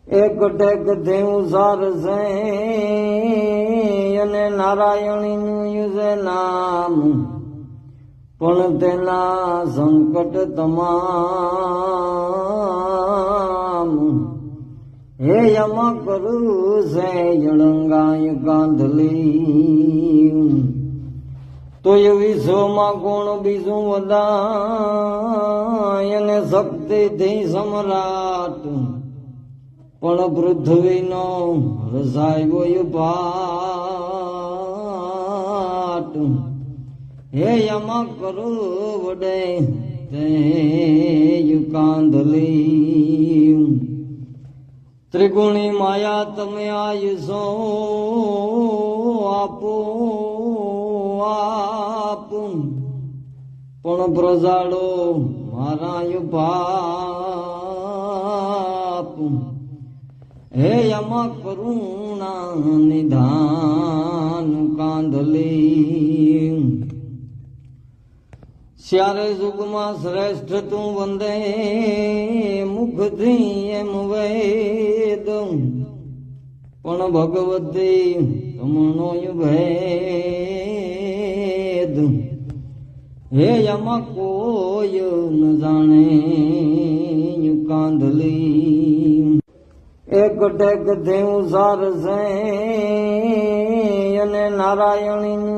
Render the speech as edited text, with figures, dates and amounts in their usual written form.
એક ટેક દેવું સારસે અને નારાયણીનું યુઝે નામ, પણ તેના સંકટ તમામ. હે યમા કરું છે જળંગાય કાંધલી, તોય વિશ્વમાં કોણ બીજું વદાય અને શક્તિથી સમ્રાટ, પણ પૃથ્વીનો રસાયો પાટ. હે યમા કરું વડે તે કાંધલી, ત્રિગુણી માયા તમે આયુષો આપો આપ, પણ પ્રજાળો મારા પાપ. હે યમા કરુણા નિધાન કાંધલી, સ્યારે યુગમાં શ્રેષ્ઠ તું વંદે મુખથી એમ વેદ, પણ ભગવતી તમણો ભેદ. હે યમા કોઈ ન જાણે કાંધલી, એક ટેક દેવું સારસે અને નારાયણીનું